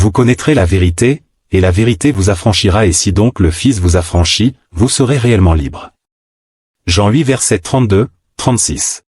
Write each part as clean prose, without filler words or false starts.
Vous connaîtrez la vérité, et la vérité vous affranchira, et si donc le Fils vous affranchit, vous serez réellement libre. Jean 8 verset 32, 36.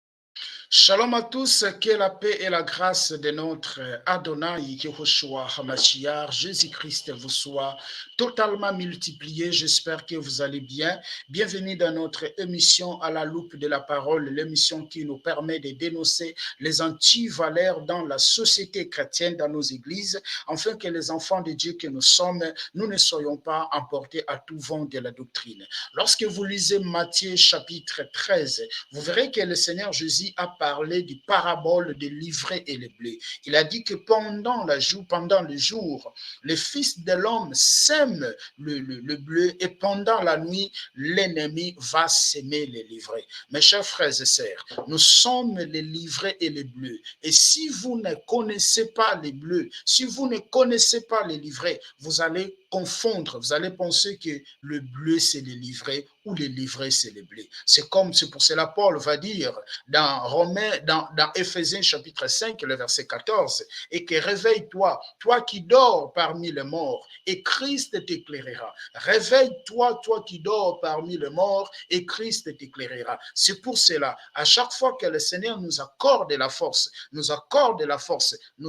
Shalom à tous, que la paix et la grâce de notre Adonai, Yehoshua HaMashiach, Jésus-Christ vous soit totalement multiplié. J'espère que vous allez bien. Bienvenue dans notre émission à la loupe de la parole, l'émission qui nous permet de dénoncer les antivaleurs dans la société chrétienne, dans nos églises, afin que les enfants de Dieu que nous sommes, nous ne soyons pas emportés à tout vent de la doctrine. Lorsque vous lisez Matthieu chapitre 13, vous verrez que le Seigneur Jésus a parlé du parabole de l'ivraie et le blé. Il a dit que pendant le jour, le Fils de l'homme sème le blé et pendant la nuit, l'ennemi va s'aimer les livrées. Mes chers frères et sœurs, nous sommes les livrées et les bleus. Et si vous ne connaissez pas les bleus, si vous ne connaissez pas les livrées, vous allez confondre, vous allez penser que le bleu c'est les livrées ou les livrées c'est les blés. C'est pour cela Paul va dire dans Éphésiens chapitre 5, le verset 14, et que réveille-toi, toi qui dors parmi les morts, et Christ t'éclairera. Réveille-toi, toi qui dors parmi les morts, et Christ t'éclairera. C'est pour cela, à chaque fois que le Seigneur nous accorde la force, nous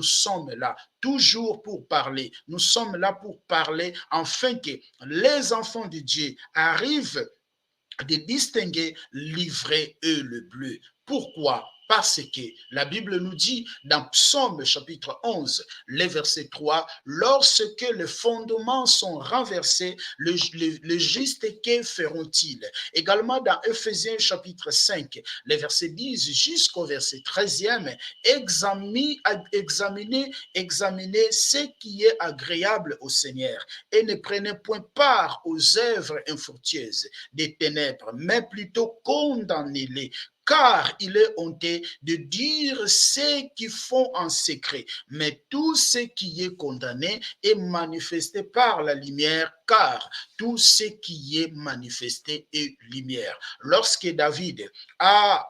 sommes là toujours pour parler. Nous sommes là pour parler afin que les enfants de Dieu arrivent de distinguer l'ivraie et le bleu. Pourquoi? Parce que la Bible nous dit dans Psaume chapitre 11, le verset 3, lorsque les fondements sont renversés, le juste que feront-ils? Également dans Éphésiens chapitre 5, le verset 10 jusqu'au verset 13e, examinez ce qui est agréable au Seigneur et ne prenez point part aux œuvres infructueuses des ténèbres, mais plutôt condamnez-les. Car il est honteux de dire ce qu'ils font en secret, mais tout ce qui est condamné est manifesté par la lumière, car tout ce qui est manifesté est lumière. Lorsque David a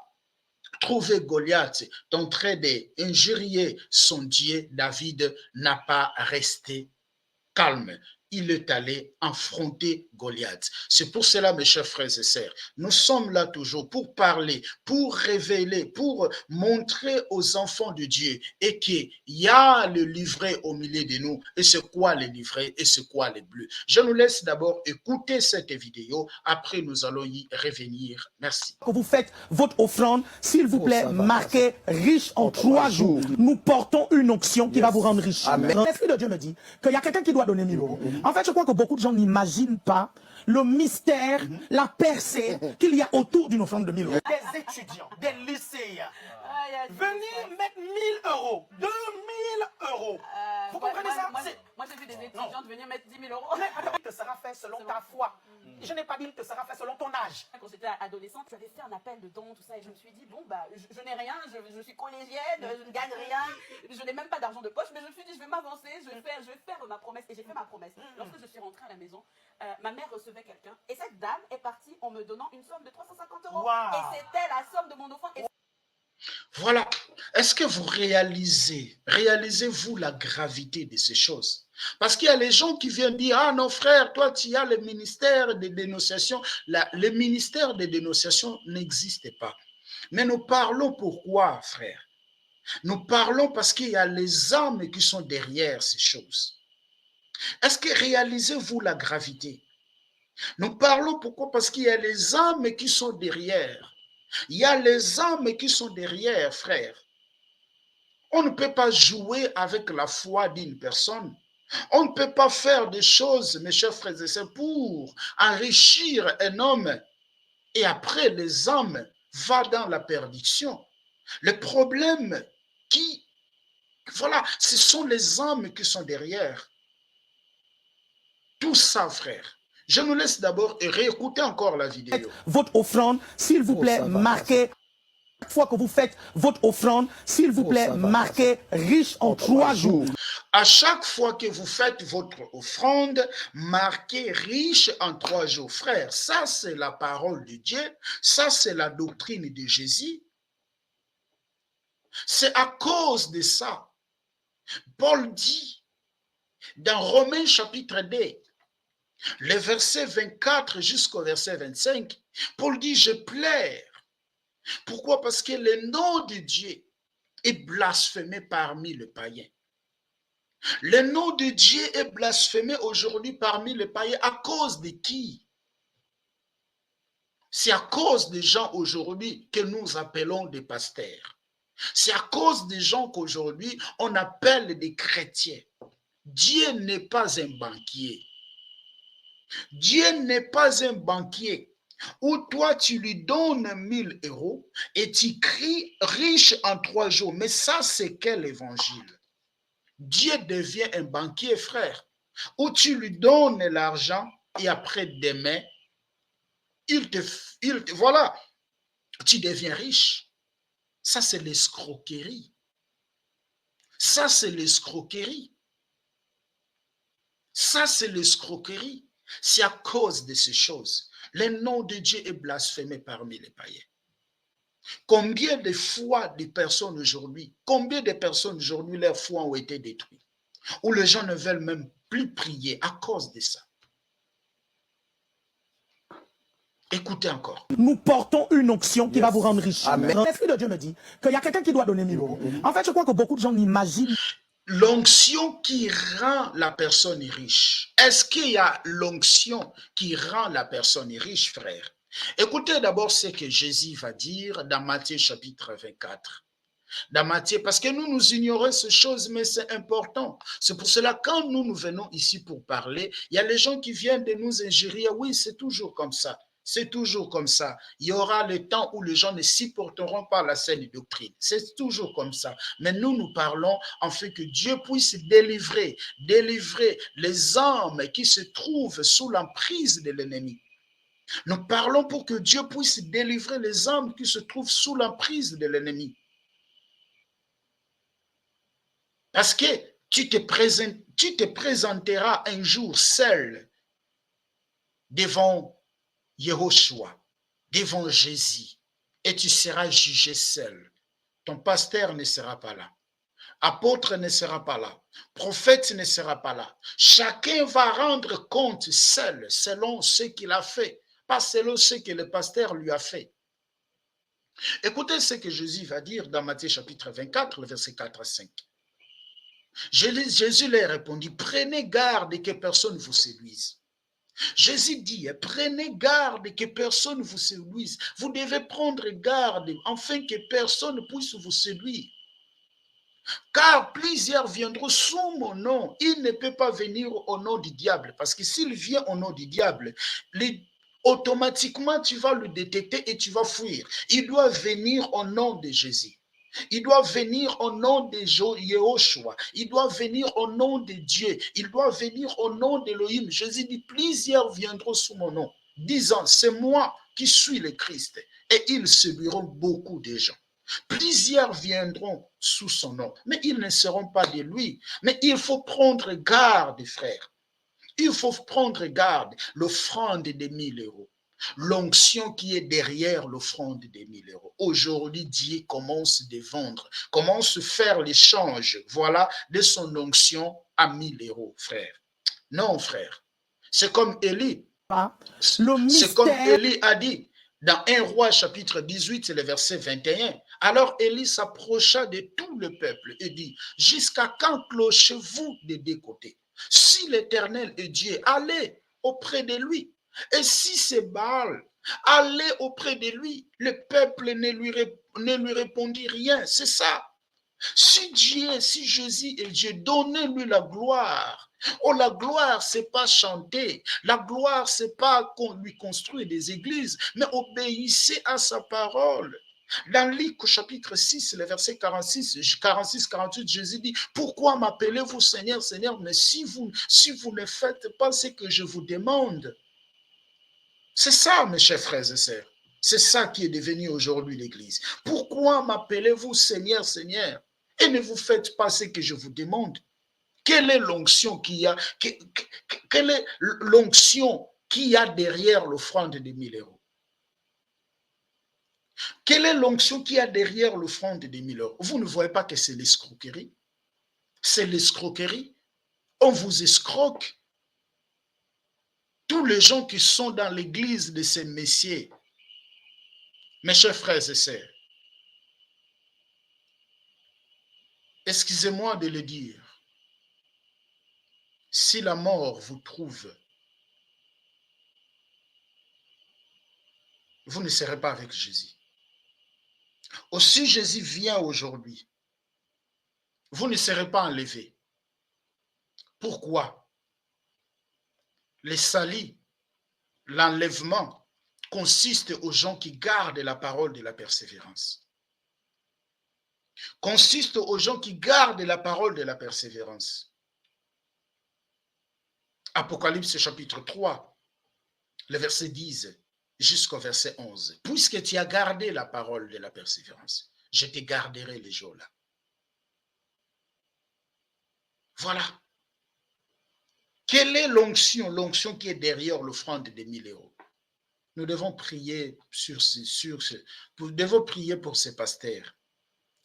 trouvé Goliath en train d'injurier son Dieu, David n'a pas resté calme. Il est allé affronter Goliath. C'est pour cela, mes chers frères et sœurs, nous sommes là toujours pour parler, pour révéler, pour montrer aux enfants de Dieu et qu'il y a le livret au milieu de nous. Et c'est quoi le livret et c'est quoi les bleus? Je nous laisse d'abord écouter cette vidéo. Après, nous allons y revenir. Merci. Que vous faites votre offrande, s'il vous plaît, marquez riche en 3 jours. Nous portons une onction qui va vous rendre riche. L'Esprit de Dieu me dit qu'il y a quelqu'un qui doit donner 1000 euros. En fait, je crois que beaucoup de gens n'imaginent pas le mystère, la percée qu'il y a autour d'une offrande de 1000 euros. Des étudiants, des lycéens, venir mettre 1000 euros, 2000 euros. Vous comprenez ça? Moi, j'ai vu des étudiantes venir mettre 10 000 euros. Mais attends, il te sera fait selon ta foi. Je n'ai pas dit il te sera fait selon ton âge. Quand j'étais adolescente, j'avais fait un appel de dons, tout ça, et je me suis dit, bon, bah, je n'ai rien, je suis collégienne, je ne gagne rien, je n'ai même pas d'argent de poche, mais je me suis dit, je vais m'avancer, je vais faire ma promesse, et j'ai fait ma promesse. Lorsque je suis rentrée à la maison, ma mère recevait quelqu'un, et cette dame est partie en me donnant une somme de 350 euros. Wow. Et c'était la somme de mon offrande. Voilà. Est-ce que vous réalisez-vous la gravité de ces choses? Parce qu'il y a les gens qui viennent dire, ah non frère, toi tu as le ministère de dénonciation. Le ministère de dénonciation n'existe pas. Mais nous parlons pourquoi, frère? Nous parlons parce qu'il y a les âmes qui sont derrière ces choses. Est-ce que réalisez-vous la gravité? Nous parlons pourquoi? Parce qu'il y a les âmes qui sont derrière. Il y a les âmes qui sont derrière, frère. On ne peut pas jouer avec la foi d'une personne. On ne peut pas faire des choses, mes chers frères et sœurs, pour enrichir un homme. Et après, les âmes vont dans la perdition. Le problème voilà, ce sont les âmes qui sont derrière. Tout ça, frère. Je nous laisse d'abord réécouter encore la vidéo. Votre offrande, s'il vous plaît, marquez. Chaque fois que vous faites votre offrande, s'il vous plaît, marquez riche en 3 jours. À chaque fois que vous faites votre offrande, marquez riche en 3 jours. Frère, ça c'est la parole de Dieu, ça c'est la doctrine de Jésus. C'est à cause de ça. Paul dit Dans Romains chapitre 2, les versets 24 jusqu'au verset 25, Paul dit, je plaire. Pourquoi? Parce que le nom de Dieu est blasphémé parmi les païens. Le nom de Dieu est blasphémé aujourd'hui parmi les païens à cause de qui? C'est à cause des gens aujourd'hui que nous appelons des pasteurs. C'est à cause des gens qu'aujourd'hui on appelle des chrétiens. Dieu n'est pas un banquier. Dieu n'est pas un banquier où toi tu lui donnes 1000 euros et tu cries riche en 3 jours. Mais ça, c'est quel évangile? Dieu devient un banquier, frère, où tu lui donnes l'argent et après demain, voilà, tu deviens riche. Ça, c'est l'escroquerie. Ça, c'est l'escroquerie. Ça, c'est l'escroquerie. C'est à cause de ces choses. Le nom de Dieu est blasphémé parmi les païens. Combien de fois de personnes aujourd'hui, leur foi ont été détruites, où les gens ne veulent même plus prier à cause de ça. Écoutez encore. Nous portons une onction qui va vous rendre riche. L'Esprit de Dieu me dit qu'il y a quelqu'un qui doit donner 1000 euros. En fait, je crois que beaucoup de gens n'imaginent. L'onction qui rend la personne riche. Est-ce qu'il y a l'onction qui rend la personne riche, frère? Écoutez d'abord ce que Jésus va dire dans Matthieu chapitre 24. Dans Matthieu, parce que nous ignorons ces choses, mais c'est important. C'est pour cela, quand nous venons ici pour parler, il y a les gens qui viennent de nous injurier. Oui, c'est toujours comme ça. C'est toujours comme ça. Il y aura le temps où les gens ne supporteront pas la saine doctrine. C'est toujours comme ça. Mais nous parlons en fait que Dieu puisse délivrer les âmes qui se trouvent sous l'emprise de l'ennemi. Nous parlons pour que Dieu puisse délivrer les âmes qui se trouvent sous l'emprise de l'ennemi. Parce que tu te présenteras un jour seul devant Yehoshua, devant Jésus, et tu seras jugé seul. Ton pasteur ne sera pas là. Apôtre ne sera pas là. Prophète ne sera pas là. Chacun va rendre compte seul, selon ce qu'il a fait, pas selon ce que le pasteur lui a fait. Écoutez ce que Jésus va dire dans Matthieu chapitre 24, le verset 4 à 5. Jésus leur répondit, prenez garde que personne ne vous séduise. Jésus dit, prenez garde que personne ne vous séduise. Vous devez prendre garde afin que personne ne puisse vous séduire. Car plusieurs viendront sous mon nom. Il ne peut pas venir au nom du diable. Parce que s'il vient au nom du diable, automatiquement tu vas le détecter et tu vas fuir. Il doit venir au nom de Jésus. Il doit venir au nom de Yehoshua. Il doit venir au nom de Dieu. Il doit venir au nom d'Élohim. Jésus dit, plusieurs viendront sous mon nom, disant, c'est moi qui suis le Christ. Et ils séduiront beaucoup de gens. Plusieurs viendront sous son nom, mais ils ne seront pas de lui. Mais il faut prendre garde, frère. Il faut prendre garde. L'offrande de 1000 euros. L'onction qui est derrière l'offrande des 1000 euros. Aujourd'hui, Dieu commence à vendre, commence à faire l'échange, voilà, de son onction à 1000 euros, frère. Non, frère. C'est comme Élie. C'est comme Élie a dit dans 1 Roi chapitre 18, le verset 21. Alors Élie s'approcha de tout le peuple et dit, jusqu'à quand clochez-vous des deux côtés? Si l'Éternel est Dieu, allez auprès de lui. Et si c'est Baal, allez auprès de lui. Le peuple ne lui répondit rien. C'est ça. Si Dieu, si Jésus est Dieu, donnez-lui la gloire. Oh, la gloire, c'est pas chanter. La gloire, c'est pas qu'on lui construit des églises, mais obéissez à sa parole. Dans Luc chapitre 6, le verset 46-48, Jésus dit, pourquoi m'appelez-vous Seigneur, Seigneur, mais si vous ne faites pas ce que je vous demande. C'est ça, mes chers frères et sœurs. C'est ça qui est devenu aujourd'hui l'Église. Pourquoi m'appelez-vous Seigneur, Seigneur, et ne vous faites pas ce que je vous demande? Quelle est l'onction qu'il y a? Quelle est l'onction qu'il y a derrière l'offrande de 1000 euros? Quelle est l'onction qu'il y a derrière l'offrande de 1000 euros? Vous ne voyez pas que c'est l'escroquerie? C'est l'escroquerie. On vous escroque. Tous les gens qui sont dans l'église de ces messieurs, mes chers frères et sœurs, excusez-moi de le dire, si la mort vous trouve, vous ne serez pas avec Jésus. Aussi Jésus vient aujourd'hui, vous ne serez pas enlevés. Pourquoi? Les salis, l'enlèvement consiste aux gens qui gardent la parole de la persévérance. Consiste aux gens qui gardent la parole de la persévérance. Apocalypse chapitre 3, le verset 10 jusqu'au verset 11. Puisque tu as gardé la parole de la persévérance, je te garderai les jours-là. Voilà. Quelle est l'onction? L'onction qui est derrière l'offrande de 1000 euros. Nous devons prier nous devons prier pour ces pasteurs.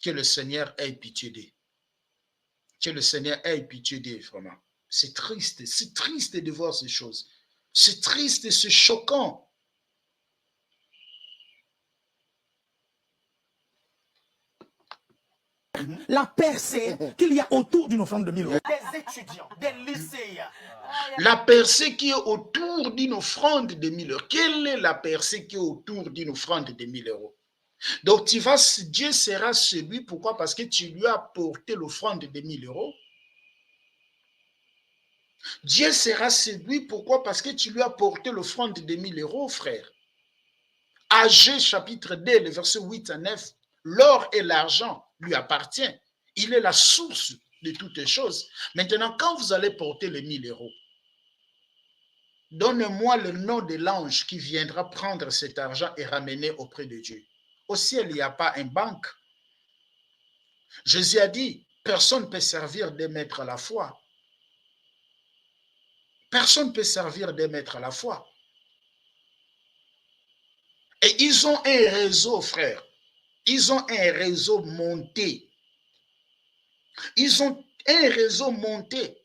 Que le Seigneur ait pitié d'eux. Que le Seigneur ait pitié d'eux, vraiment. C'est triste de voir ces choses. C'est triste et c'est choquant. La percée qu'il y a autour d'une offrande de 1000 euros. Des étudiants, des lycéens. La percée qui est autour d'une offrande de 1000 euros. Quelle est la percée qui est autour d'une offrande de 1000 euros? Donc, Dieu sera celui, pourquoi? Parce que tu lui as apporté l'offrande de 1000 euros. Dieu sera séduit, pourquoi? Parce que tu lui as apporté l'offrande de 1000 euros, frère. Agé chapitre 2, le verset 8 à 9, l'or et l'argent lui appartiennent. Il est la source de toutes les choses. Maintenant, quand vous allez porter les 1000 euros, donne-moi le nom de l'ange qui viendra prendre cet argent et ramener auprès de Dieu. Au ciel, il n'y a pas une banque. Jésus a dit, personne ne peut servir deux maîtres à la fois. Personne ne peut servir deux maîtres à la fois. Et ils ont un réseau, frère. Ils ont un réseau monté. Ils ont un réseau monté.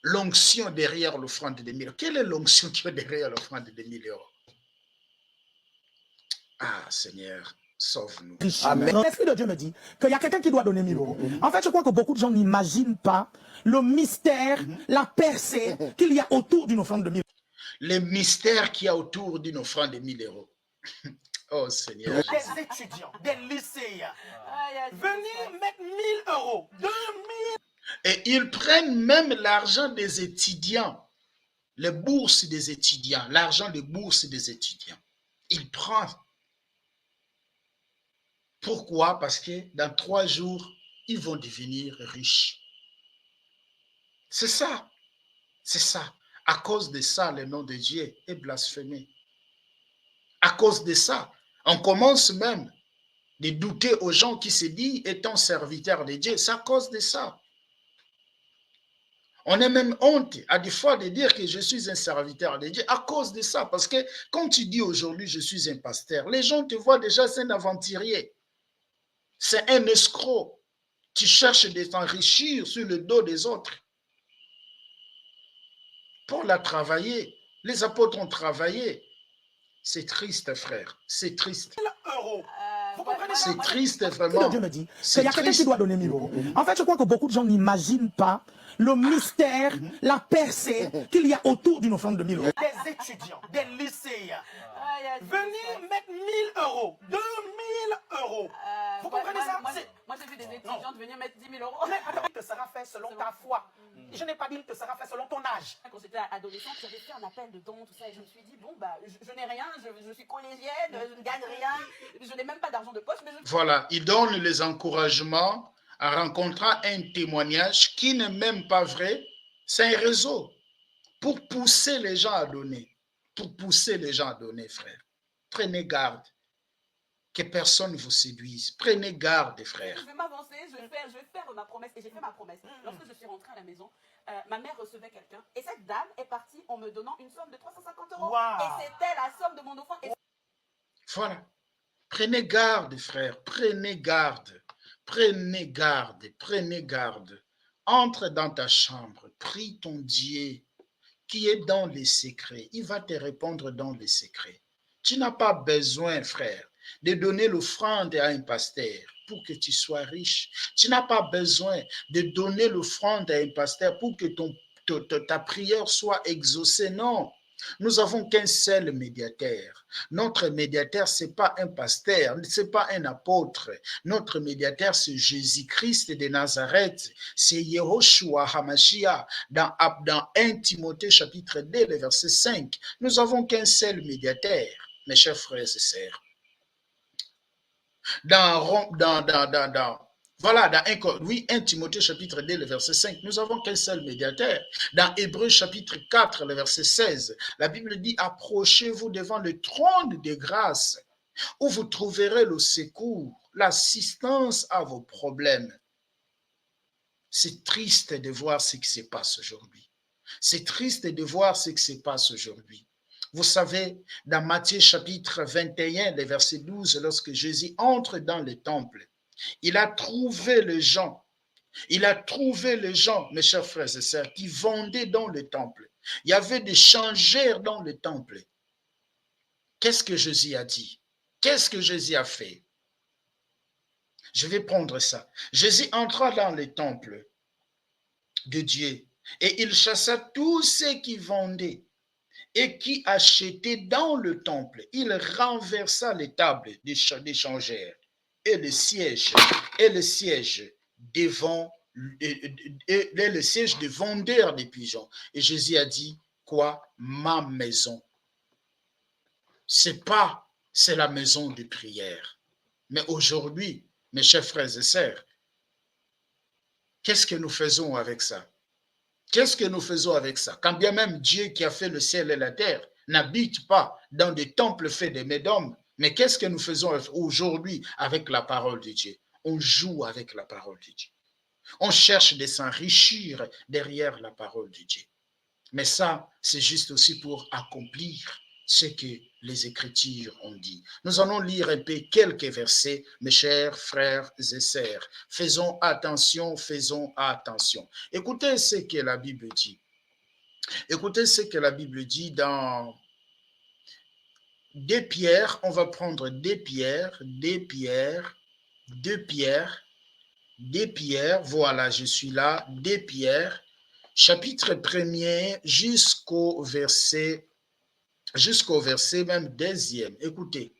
L'onction derrière l'offrande de 1000 euros. Quelle est l'onction qui est derrière l'offrande de 1000 euros? Ah, Seigneur, sauve-nous. L'Esprit de Dieu me dit qu'il y a quelqu'un qui doit donner 1000 euros. En fait, je crois que beaucoup de gens n'imaginent pas le mystère, la percée qu'il y a autour d'une offrande de 1000 euros. Le mystère qu'il y a autour d'une offrande de 1000 euros. Oh Seigneur. Des étudiants, des lycéens. Venir mettre 1000 euros, 2000. Et ils prennent même l'argent des étudiants, les bourses des étudiants, l'argent des bourses des étudiants. Ils prennent. Pourquoi? Parce que dans 3 jours, ils vont devenir riches. C'est ça. C'est ça. À cause de ça, le nom de Dieu est blasphémé. À cause de ça, on commence même de douter aux gens qui se disent étant serviteurs de Dieu. C'est à cause de ça. On a même honte à des fois de dire que je suis un serviteur de Dieu à cause de ça. Parce que quand tu dis aujourd'hui je suis un pasteur, les gens te voient déjà, c'est un aventurier. C'est un escroc. Tu cherches de t'enrichir sur le dos des autres. Paul a travaillé. Les apôtres ont travaillé. C'est triste, frère. C'est triste. Vous comprenez? C'est triste, vraiment. Dieu me dit qu'il y a quelqu'un qui doit donner 1000 euros. En fait, je crois que beaucoup de gens n'imaginent pas le mystère, la percée qu'il y a autour d'une offrande de 1000 euros. Des étudiants, des lycéens. Venir mettre 1000 euros, 2000 euros. Vous comprenez ça? Moi, j'ai vu des étudiantes venir mettre 10 000 euros. Mais attends, il te sera fait selon ta foi. Je n'ai pas dit qu'il te sera fait selon ton âge. Quand j'étais adolescente, j'avais fait un appel de dons, tout ça, et je me suis dit, bon, bah, je n'ai rien, je suis collégienne, je ne gagne rien, je n'ai même pas d'argent de poche. Mais Voilà, il donne les encouragements en rencontrant un témoignage qui n'est même pas vrai. C'est un réseau pour pousser les gens à donner. Pour pousser les gens à donner, frère. Prenez garde que personne ne vous séduise. Prenez garde, frère. Je vais m'avancer, je vais faire ma promesse. Et j'ai fait ma promesse. Lorsque je suis rentrée à la maison, ma mère recevait quelqu'un. Et cette dame est partie en me donnant une somme de 350 euros. Wow. Et c'était la somme de mon offrande. Voilà. Prenez garde, frère. Prenez garde. Prenez garde. Prenez garde. entre dans ta chambre, prie ton Dieu qui est dans les secrets. Il va te répondre dans les secrets. Tu n'as pas besoin, frère, de donner l'offrande à un pasteur pour que tu sois riche. Tu n'as pas besoin de donner l'offrande à un pasteur pour que ta prière soit exaucée. Non. Nous avons qu'un seul médiateur. Notre médiateur, ce n'est pas un pasteur, ce n'est pas un apôtre. Notre médiateur, c'est Jésus-Christ de Nazareth. C'est Yehoshua HaMashiach. Dans 1 Timothée chapitre 2, le verset 5. Nous avons qu'un seul médiateur, mes chers frères et sœurs. Voilà, dans 1 Timothée chapitre 2, le verset 5, nous avons qu'un seul médiateur. Dans Hébreux chapitre 4, le verset 16, la Bible dit, approchez-vous devant le trône de grâce, où vous trouverez le secours, l'assistance à vos problèmes. C'est triste de voir ce qui se passe aujourd'hui. C'est triste de voir ce qui se passe aujourd'hui. Vous savez, dans Matthieu chapitre 21, le verset 12, lorsque Jésus entre dans le temple, il a trouvé les gens, mes chers frères et sœurs, qui vendaient dans le temple. Il y avait des changeurs dans le temple. Qu'est-ce que Jésus a dit? Qu'est-ce que Jésus a fait? Je vais prendre ça. Jésus entra dans le temple de Dieu et il chassa tous ceux qui vendaient et qui achetaient dans le temple. Il renversa les tables des changeurs et le siège devant le siège de vendeurs des pigeons. Et Jésus a dit quoi? Ma maison. C'est la maison de prière. Mais aujourd'hui, mes chers frères et sœurs, qu'est-ce que nous faisons avec ça? Qu'est-ce que nous faisons avec ça? Quand bien même Dieu qui a fait le ciel et la terre n'habite pas dans des temples faits de mains d'hommes, mais qu'est-ce que nous faisons aujourd'hui avec la parole de Dieu? On joue avec la parole de Dieu. On cherche de s'enrichir derrière la parole de Dieu. Mais ça, c'est juste aussi pour accomplir ce que les Écritures ont dit. Nous allons lire un peu quelques versets, mes chers frères et sœurs. Faisons attention, faisons attention. Écoutez ce que la Bible dit. Écoutez ce que la Bible dit dans 2 Pierre. On va prendre 2 Pierre, voilà, je suis là, 2 Pierre, chapitre 1er jusqu'au verset même 2e. Écoutez,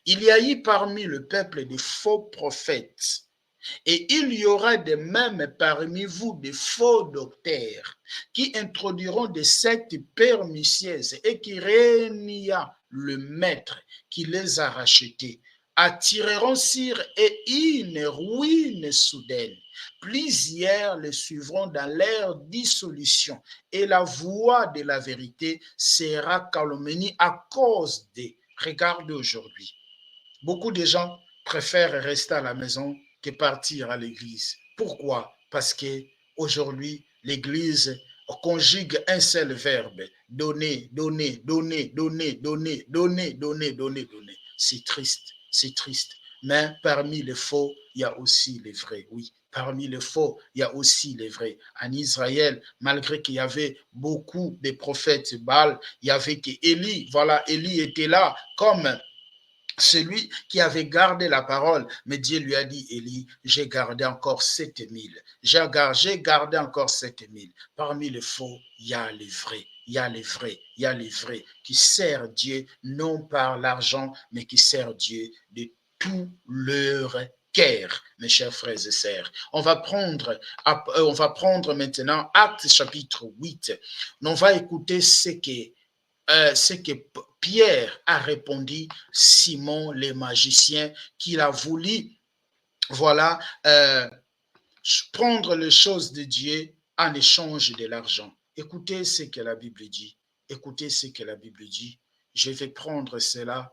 il y a eu parmi le peuple des faux prophètes, et il y aura de même parmi vous des faux docteurs qui introduiront des sectes pernicieuses et qui renient le maître qui les a rachetés, attireront sur et une ruine soudaine. Plusieurs les suivront dans leur dissolution et la voie de la vérité sera calomnie à cause des... Regardez aujourd'hui, beaucoup de gens préfèrent rester à la maison que partir à l'église. Pourquoi? Parce que aujourd'hui, l'église conjugue un seul verbe, donner, donner, donner, donner, donner, donner, donner, donner, donner. C'est triste, c'est triste. Mais parmi les faux, il y a aussi les vrais, oui. Parmi les faux, il y a aussi les vrais. En Israël, malgré qu'il y avait beaucoup de prophètes Baal, il y avait que Élie, voilà, Élie était là comme celui qui avait gardé la parole, mais Dieu lui a dit, Élie, j'ai gardé encore 7000. J'ai gardé encore 7000. Parmi les faux, il y a les vrais. Il y a les vrais, il y a les vrais qui servent Dieu non par l'argent, mais qui servent Dieu de tout leur cœur, mes chers frères et sœurs. On va prendre maintenant Actes chapitre 8. On va écouter ce que Pierre a répondu, Simon le magicien, qu'il a voulu, voilà, prendre les choses de Dieu en échange de l'argent. Écoutez ce que la Bible dit. Écoutez ce que la Bible dit. Je vais prendre cela.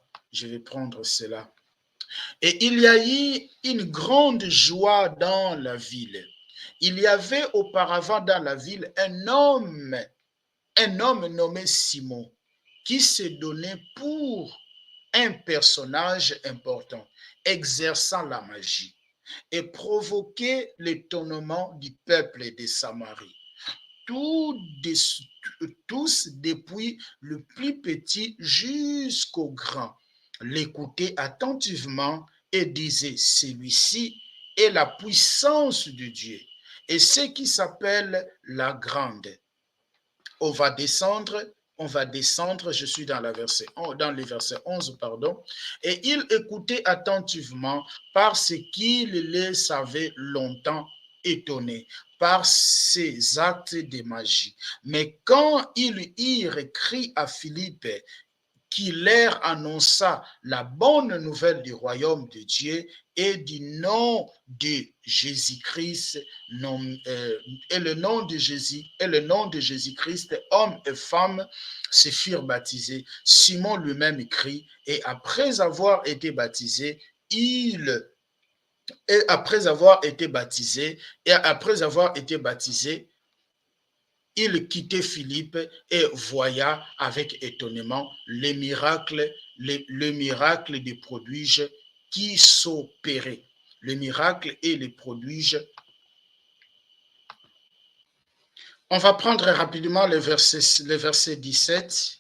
Et il y a eu une grande joie dans la ville. Il y avait auparavant dans la ville un homme nommé Simon, qui s'est donné pour un personnage important, exerçant la magie. et provoqué l'étonnement du peuple de Samarie. Tous, depuis le plus petit jusqu'au grand, l'écoutaient attentivement et disaient, celui-ci est la puissance de Dieu. Et ce qui s'appelle la grande. On va descendre, je suis dans, dans le verset 11, pardon, et il écoutait attentivement parce qu'il les avait longtemps étonnés par ses actes de magie. Mais quand ils eurent écrit à Philippe qui leur annonça la bonne nouvelle du royaume de Dieu et du nom de Jésus-Christ, et le nom de Jésus-Christ, hommes et femmes se firent baptisés. Simon lui-même écrit, et après avoir été baptisé, il quittait Philippe et voya avec étonnement le miracle des prodiges qui s'opéraient. Le miracle et les prodiges. On va prendre rapidement le verset 17.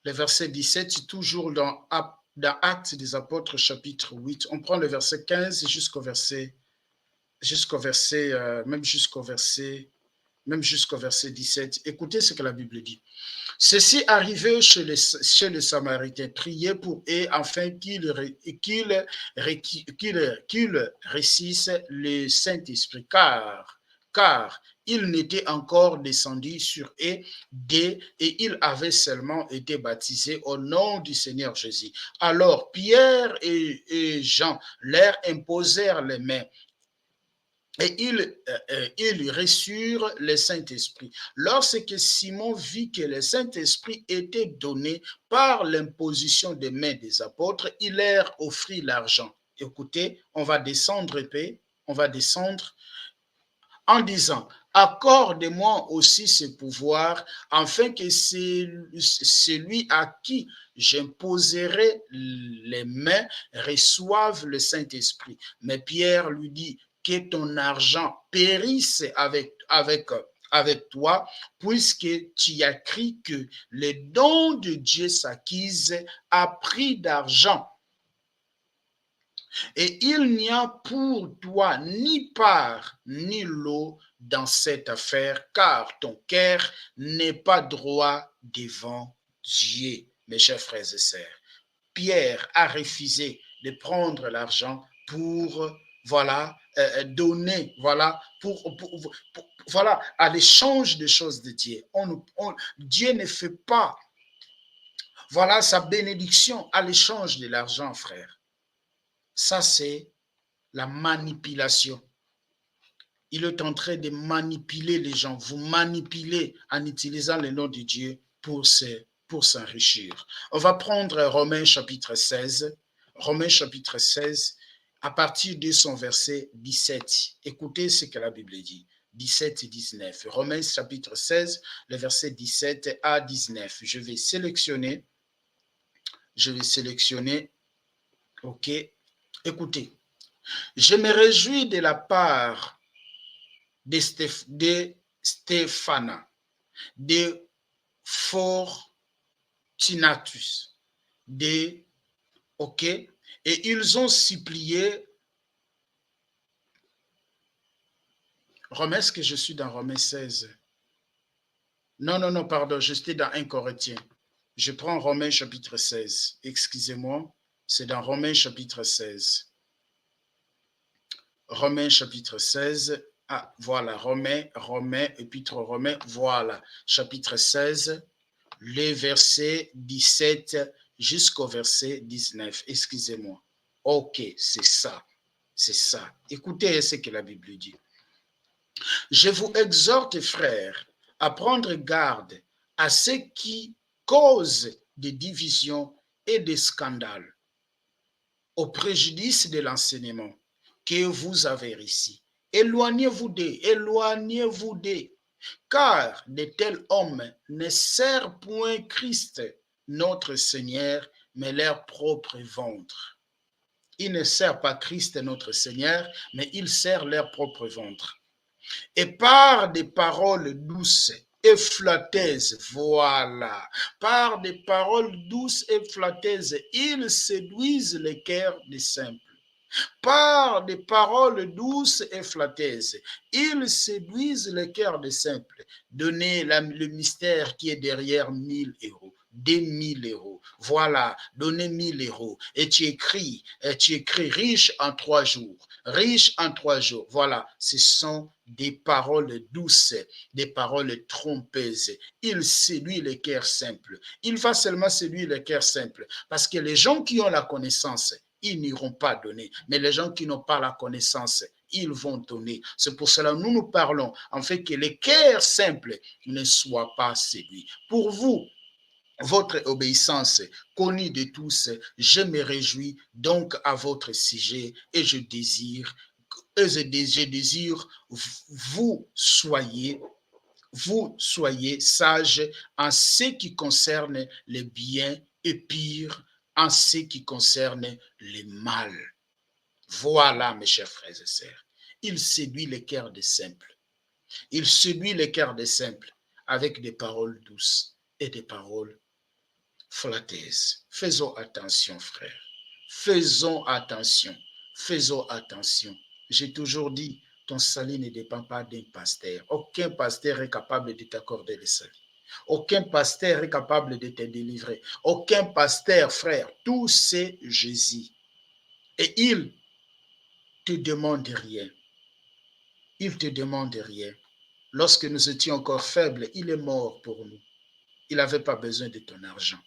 Le verset 17, toujours dans Actes des Apôtres, chapitre 8. On prend le verset 15 jusqu'au verset 17. Écoutez ce que la Bible dit. Ceci arrivait chez les Samaritains. Priez pour eux afin qu'ils réussissent le Saint-Esprit, car il n'était encore descendu sur eux et ils avaient seulement été baptisés au nom du Seigneur Jésus. Alors Pierre et Jean leur imposèrent les mains. Et ils reçurent le Saint-Esprit. Lorsque Simon vit que le Saint-Esprit était donné par l'imposition des mains des apôtres, il leur offrit l'argent. Écoutez, on va descendre en disant, accorde-moi aussi ce pouvoir, afin que celui à qui j'imposerai les mains reçoive le Saint-Esprit. Mais Pierre lui dit, que ton argent périsse avec toi, puisque tu as cru que les dons de Dieu s'acquisent à prix d'argent. Et il n'y a pour toi ni part ni lot dans cette affaire, car ton cœur n'est pas droit devant Dieu. Mes chers frères et sœurs, Pierre a refusé de prendre l'argent pour donner, à l'échange des choses de Dieu. Dieu ne fait pas, sa bénédiction à l'échange de l'argent, frère. Ça, c'est la manipulation. Il est en train de manipuler les gens. Vous manipulez en utilisant le nom de Dieu pour s'enrichir. On va prendre Romains chapitre 16. Romains chapitre 16, à partir de son verset 17. Écoutez ce que la Bible dit. 17 et 19. Romains chapitre 16, le verset 17 à 19. Je vais sélectionner. OK. Écoutez. Je me réjouis de la part de Stéphana, de Fortunatus, OK, et ils ont supplié. Est-ce que je suis dans Romains 16? Non, pardon, je suis dans 1 Corinthiens. Je prends Romains chapitre 16. Excusez-moi, c'est dans Romains chapitre 16. Romains chapitre 16. Ah, voilà, Romains, épître aux Romains, voilà, chapitre 16, les versets 17 jusqu'au verset 19. Excusez-moi. OK, c'est ça. Écoutez ce que la Bible dit. Je vous exhorte, frères, à prendre garde à ce qui cause des divisions et des scandales, au préjudice de l'enseignement que vous avez ici. Éloignez-vous d'eux, car de tels hommes ne servent point Christ, notre Seigneur, mais leur propre ventre. Ils ne servent pas Christ notre Seigneur, mais ils servent leur propre ventre. Et par des paroles douces et flatteuses, voilà, par des paroles douces et flatteuses, ils séduisent les cœurs des simples. Par des paroles douces et flatteuses, ils séduisent le cœur des simples. Donnez le mystère qui est derrière 1000 euros. Des 1000 euros. Voilà, donnez 1000 euros. Et tu écris riche en 3 jours. Riche en 3 jours. Voilà, ce sont des paroles douces, des paroles trompeuses. Il séduit les cœurs simples. Il va seulement séduire les cœurs simples. Parce que les gens qui ont la connaissance, ils n'iront pas donner. Mais les gens qui n'ont pas la connaissance, ils vont donner. C'est pour cela que nous parlons, en fait, que les cœurs simples ne soient pas séduits. Pour vous, votre obéissance connue de tous, je me réjouis donc à votre sujet et je désire vous soyez sages en ce qui concerne les biens et pires en ce qui concerne le mal. Voilà, mes chers frères et sœurs. Il séduit les cœurs des simples. Il séduit les cœurs des simples avec des paroles douces et des paroles flatteuses. Faisons attention, frères. Faisons attention. Faisons attention. J'ai toujours dit, ton salut ne dépend pas d'un pasteur. Aucun pasteur est capable de t'accorder le salut. Aucun pasteur est capable de te délivrer. Aucun pasteur, frère, tout c'est Jésus. Et il te demande rien. Il te demande rien. Lorsque nous étions encore faibles, il est mort pour nous. Il n'avait pas besoin de ton argent.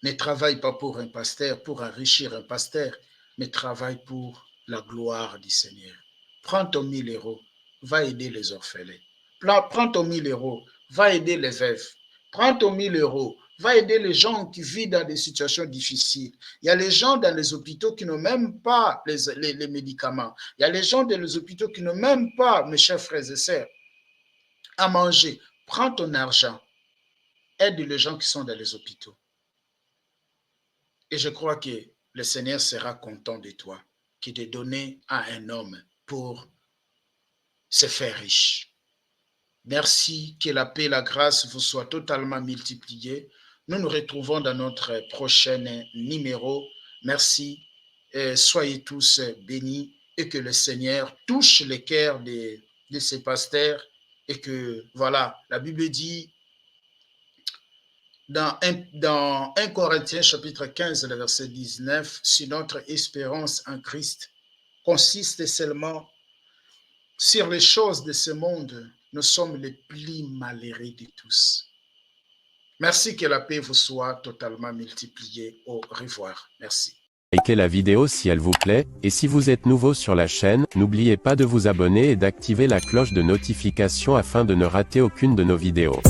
Ne travaille pas pour un pasteur, pour enrichir un pasteur, mais travaille pour la gloire du Seigneur. Prends ton 1000 euros, va aider les orphelins. Prends ton 1000 euros, va aider les veuves. Prends ton 1000 euros, va aider les gens qui vivent dans des situations difficiles. Il y a les gens dans les hôpitaux qui n'ont même pas les médicaments. Il y a les gens dans les hôpitaux qui n'ont même pas, mes chers frères et sœurs, à manger. Prends ton argent, aide les gens qui sont dans les hôpitaux. Et je crois que le Seigneur sera content de toi, qui de donner à un homme pour se faire riche. Merci, que la paix et la grâce vous soient totalement multipliées. Nous nous retrouvons dans notre prochain numéro. Merci, soyez tous bénis et que le Seigneur touche les cœurs de ces pasteurs et que, voilà, la Bible dit dans 1 Corinthiens chapitre 15, le verset 19, si notre espérance en Christ consiste seulement sur les choses de ce monde, nous sommes les plus malheureux de tous. Merci, que la paix vous soit totalement multipliée. Au revoir. Merci. Likez la vidéo si elle vous plaît, et si vous êtes nouveau sur la chaîne, n'oubliez pas de vous abonner et d'activer la cloche de notification afin de ne rater aucune de nos vidéos.